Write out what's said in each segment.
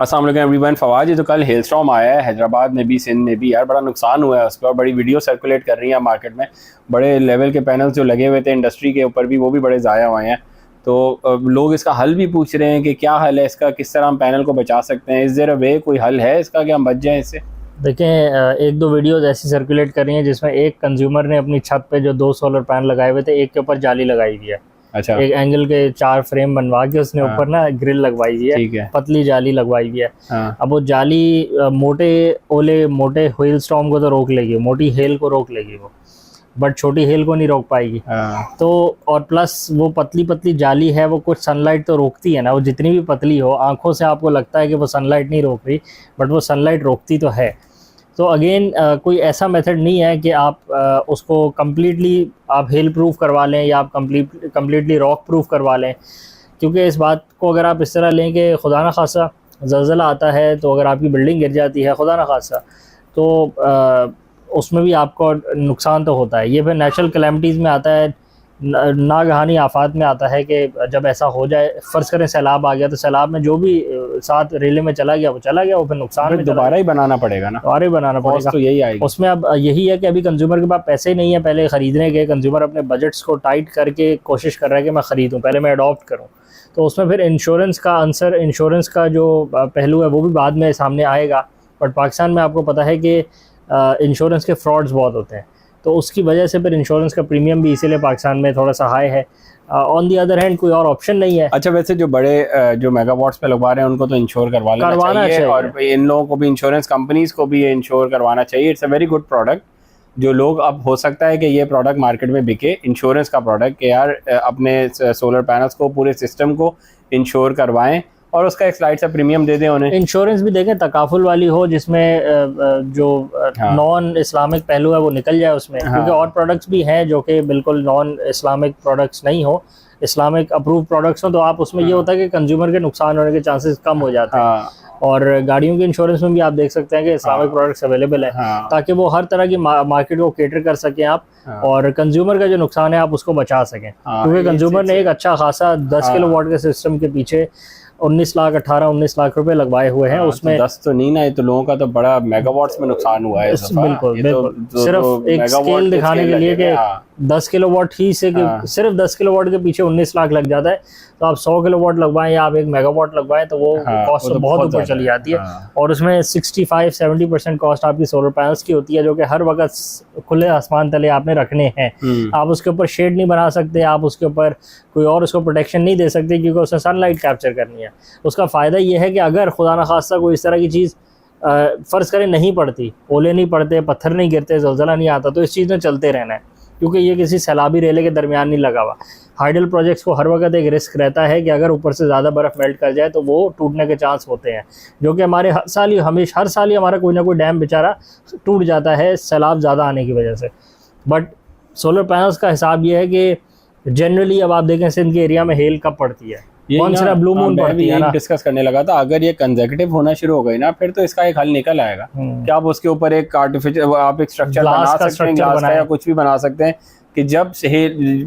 अस्सलाम वालेकुम एवरीवन। फवाद, ये तो कल हेलस्टॉर्म आया है हैदराबाद में भी, सिंध में भी, यार बड़ा नुकसान हुआ है उस पर और बड़ी वीडियो सर्कुलेट कर रही है मार्केट में। बड़े लेवल के पैनल्स जो लगे हुए थे इंडस्ट्री के ऊपर भी, वो भी बड़े ज़ाया हुए हैं। तो लोग इसका हल भी पूछ रहे हैं कि क्या हल है इसका, किस तरह हम पैनल को बचा सकते हैं। इस देयर अ वे, कोई हल है इसका कि हम बच जाएँ इससे? देखें, एक दो वीडियोज़ ऐसी सर्कुलेट कर रही हैं जिसमें एक कंज्यूमर ने अपनी छत पे जो 2 सोलर पैनल लगाए हुए थे, एक के ऊपर जाली लगाई हुई है। अच्छा। एक एंगल के 4 फ्रेम बनवा के उसने ऊपर ना ग्रिल लगवाई हुई है। ठीक है। पतली जाली लगवाई हुई है। हाँ। अब वो जाली मोटे ओले, मोटे हेल स्टॉर्म को तो रोक लेगी, मोटी हेल को रोक लेगी वो, बट छोटी हेल को नहीं रोक पाएगी। हाँ। तो और प्लस वो पतली पतली जाली है, वो कुछ सनलाइट तो रोकती है ना, वो जितनी भी पतली हो, आंखों से आपको लगता है कि वो सनलाइट नहीं रोक रही, बट वो सनलाइट रोकती तो है। तो अगेन कोई ऐसा मेथड नहीं है कि आप उसको कम्प्लीटली आप हेल प्रूफ करवा लें या आप कम्प्लीटली रॉक प्रूफ करवा लें, क्योंकि इस बात को अगर आप इस तरह लें कि खुदा न खासा ज़लज़ला आता है तो अगर आपकी बिल्डिंग गिर जाती है खुदा न खासा, तो उसमें भी आपको नुकसान तो होता है। ये फिर नेचुरल कैलेमिटीज़ में आता है, नागहानी आफात में आता है कि जब ऐसा हो जाए, फ़र्ज़ करें सैलाब आ गया, तो सैलाब में जो भी साथ रेले में चला गया वो चला गया, वो फिर नुकसान में दोबारा ही बनाना पड़ेगा ना, दोबारा ही बनाना पड़ेगा। तो यही आएगी उसमें। अब यही है कि अभी कंज्यूमर के पास पैसे नहीं है पहले ख़रीदने के। कंज्यूमर अपने बजट्स को टाइट करके कोशिश कर रहा है कि मैं ख़रीदूँ, पहले मैं अडॉप्ट करूँ। तो उसमें फिर इंश्योरेंस का आंसर, इंश्योरेंस का जो पहलू है वो भी बाद में सामने आएगा। बट पाकिस्तान में आपको पता है कि इंश्योरेंस के फ्रॉड्स बहुत होते हैं, तो उसकी वजह से फिर इंश्योरेंस का प्रीमियम भी इसीलिए पाकिस्तान में थोड़ा सा हाई है। ऑन दी अदर हैंड कोई और ऑप्शन नहीं है। अच्छा, वैसे जो बड़े जो मेगावाट्स पे लगवा रहे हैं उनको तो इंश्योर करवाना चाहिए और इन लोगों को भी, इंश्योरेंस कंपनीज को भी इंश्योर करवाना चाहिए। It's a very good product जो लोग, अब हो सकता है कि ये प्रोडक्ट मार्केट में बिके, इंश्योरेंस का प्रोडक्ट, कि यार अपने सोलर पैनल्स को, पूरे सिस्टम को इंश्योर करवाएं और उसका एक स्लाइड सा प्रीमियम दे दें उन्हें। इंश्योरेंस भी देखें तकाफुल वाली हो, जिसमें जो नॉन इस्लामिक पहलू है वो निकल जाए उसमें। क्योंकि और प्रोडक्ट्स भी हैं जो कि बिल्कुल नॉन इस्लामिक प्रोडक्ट्स नहीं हो, इस्लामिक अप्रूव प्रोडक्ट्स हो, तो आप उसमें ये होता है कि कंज्यूमर के नुकसान होने के चांसेस कम हो जाते हैं। और गाड़ियों के इंश्योरेंस में भी आप देख सकते हैं कि इस्लामिक प्रोडक्ट्स अवेलेबल है, ताकि वो हर तरह की मार्केट को केटर कर सकें आप, और कंज्यूमर का जो नुकसान है आप उसको बचा सकें। क्योंकि कंज्यूमर ने एक अच्छा खासा 10 किलोवाट के सिस्टम के पीछे 19 लाख रुपए लगवाए हुए हैं। उसमें 10 तो नहीं ना, ये तो लोगों का तो बड़ा मेगावाट्स में नुकसान हुआ है। बिल्कुल सिर्फ एक स्केल दिखाने के लिए कि 10 किलोवाट ही से सिर्फ 10 किलोवाट के पीछे 19 लाख लग जाता है। तो आप 100 किलोवाट लगवाएं या आप 1 मेगावाट लगवाएं तो वो कॉस्ट तो बहुत ऊपर चली जाती है। और उसमें 65-70% कॉस्ट आपकी सोलर पैनल्स की होती है, जो कि हर वक्त खुले आसमान तले आपने रखने हैं। आप उसके ऊपर शेड नहीं बना सकते, आप उसके ऊपर कोई और उसको प्रोटेक्शन नहीं दे सकते, क्योंकि उसने सनलाइट कैप्चर करनी है। उसका फ़ायदा ये है कि अगर खुदा न खास्ता कोई इस तरह की चीज़ फ़र्ज़ करें नहीं पड़ती, ओले नहीं पड़ते, पत्थर नहीं गिरते, ज़लज़ला नहीं आता, तो इस चीज़ में चलते रहना है, क्योंकि ये किसी सैलाबी रेले के दरमियान नहीं लगा हुआ। हाइडल प्रोजेक्ट्स को हर वक्त एक रिस्क रहता है कि अगर ऊपर से ज़्यादा बर्फ़ मेल्ट कर जाए तो वो टूटने के चांस होते हैं, जो कि हमारे हर साल ही हमारा कोई ना कोई डैम बेचारा टूट जाता है सैलाब ज़्यादा आने की वजह से। बट सोलर पैनल्स का हिसाब ये है कि जनरली अब आप देखें सिंध के एरिया में हेल कब पड़ती है, कौन सा ब्लू मून पड़ती है ना। डिस्कस करने लगा था, अगर ये कंसेक्यूटिव होना शुरू हो गई ना, फिर तो इसका एक हल निकल आएगा कि आप उसके ऊपर एक आर्टिफिशियल, आप एक स्ट्रक्चर बना सकते हैं, ग्लास का या कुछ भी बना सकते हैं, कि जब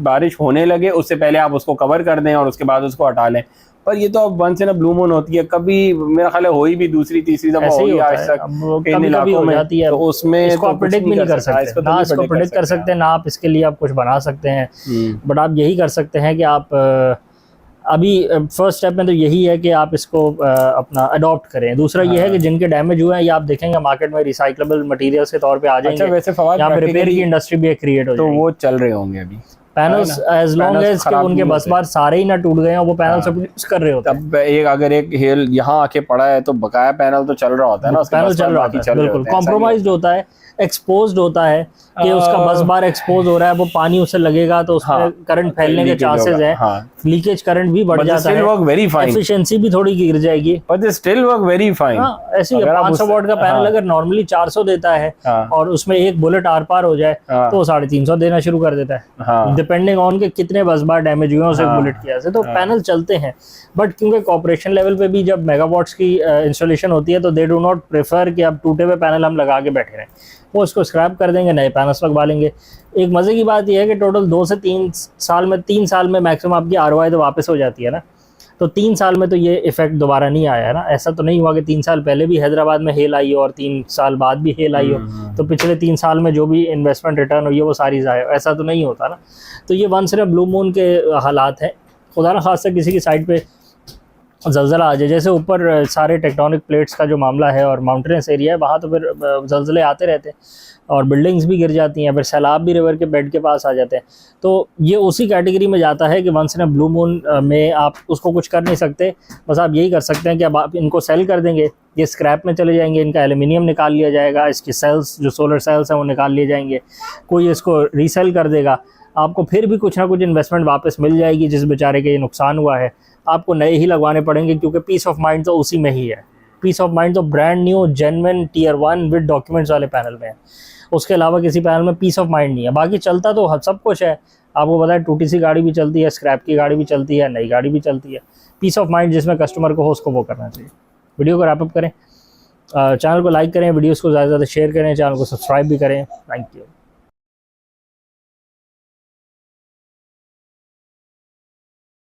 बारिश होने लगे उससे पहले आप उसको कवर कर दें और उसके बाद उसको हटा लें। पर ये तो अब once in a blue moon होती है, कभी मेरा ख्याल है हुई भी दूसरी तीसरी दफा हुई आज तक इन इलाकों में, तो उसमें इसको आप प्रेडिक्ट भी नहीं कर सकते, ना इसको प्रेडिक्ट कर सकते हैं, ना आप इसके लिए आप कुछ बना सकते हैं। बट आप यही कर सकते हैं कि आप अभी फर्स्ट स्टेप में तो यही है कि आप इसको अपना अडॉप्ट करें। दूसरा ये है कि जिनके डैमेज हुए हैं, ये आप देखेंगे मार्केट में रिसाइक्लेबल मटेरियल्स के तौर पे आ जाएंगे। अच्छा, वैसे फवाद, यहाँ पे रिपेयर की इंडस्ट्री भी क्रिएट हो जाएगी, तो वो चल रहे होंगे अभी पैनल्स, एज लॉन्ग एज कि उनके बस बार सारे ही ना टूट गए हैं, वो पैनल सब यूज कर रहे होते हैं। अब अगर एक हेल यहाँ आके पड़ा है तो बकाया पैनल तो चल रहा होता है ना, पैनल चल रहा होता है, बिल्कुल कॉम्प्रोमाइज्ड होता है, एक्सपोज्ड होता है कि उसका बस बार एक्सपोज हो रहा है, वो पानी उससे लगेगा तो उसमें करंट फैलने के चांसेस हैं, लीकेज करंट भी बढ़ जाता है, एफिशिएंसी भी थोड़ी गिर जाएगी, but still work very fine. ऐसे 500 वाट का पैनल अगर नॉर्मली 400 देता है और उसमें एक बुलेट आर पार हो जाए तो 350 देना शुरू कर देता है, डिपेंडिंग ऑन के कितने बस बार डैमेज हुए उस बुलेट की वजह से। तो पैनल चलते हैं, बट क्योंकि कॉर्पोरेशन लेवल पे भी जब मेगावाट्स की इंस्टॉलेशन होती है तो दे डू नॉट प्रेफर कि अब टूटे हुए पैनल हम लगा के बैठे रहें, वो उसको स्क्रैप कर देंगे, नए पैनल्स लगवा लेंगे। एक मजे की बात यह है कि टोटल 2 से 3 साल में मैक्सिमम आपकी ROI तो वापस हो जाती है ना। तो 3 साल में तो ये इफेक्ट दोबारा नहीं आया है ना। ऐसा तो नहीं हुआ कि 3 साल पहले भी हैदराबाद में हेल आई हो और 3 साल बाद भी हेल आई हो, तो पिछले 3 साल में जो भी इन्वेस्टमेंट रिटर्न हुई है वो सारी ज़ाया, ऐसा तो नहीं होता ना। तो ये once in a blue moon के हालात हैं। खुदा न खास्ता किसी की साइड पे जल्जला आ जाए, जैसे ऊपर सारे टेक्टोनिक प्लेट्स का जो मामला है और माउंटेनस एरिया है, वहाँ तो फिर जल्जले आते रहते हैं और बिल्डिंग्स भी गिर जाती हैं, फिर सैलाब भी रिवर के बेड के पास आ जाते हैं। तो ये उसी कैटेगरी में जाता है कि once in a blue moon में आप उसको कुछ कर नहीं सकते। बस आप यही कर सकते हैं कि अब आप इनको सेल कर देंगे, ये स्क्रैप में चले जाएंगे, इनका एल्यूमिनियम निकाल लिया जाएगा, इसके सेल्स जो सोलर सेल्स हैं वो निकाल लिए जाएंगे, कोई इसको रीसेल कर देगा, आपको फिर भी कुछ ना कुछ इन्वेस्टमेंट वापस मिल जाएगी। जिस बेचारे के ये नुकसान हुआ है आपको नए ही लगवाने पड़ेंगे, क्योंकि पीस ऑफ माइंड तो उसी में ही है। पीस ऑफ माइंड तो brand new genuine tier 1 with documents वाले पैनल में है, उसके अलावा किसी पैनल में पीस ऑफ माइंड नहीं है। बाकी चलता तो सब कुछ है, आपको पता है टूटी सी गाड़ी भी चलती है, स्क्रैप की गाड़ी भी चलती है, नई गाड़ी भी चलती है। पीस ऑफ माइंड जिसमें कस्टमर को हो उसको वो करना चाहिए। वीडियो को रैप अप करें, चैनल को लाइक करें, वीडियोज़ को ज़्यादा से ज़्यादा शेयर करें, चैनल को सब्सक्राइब भी करें। Thank you.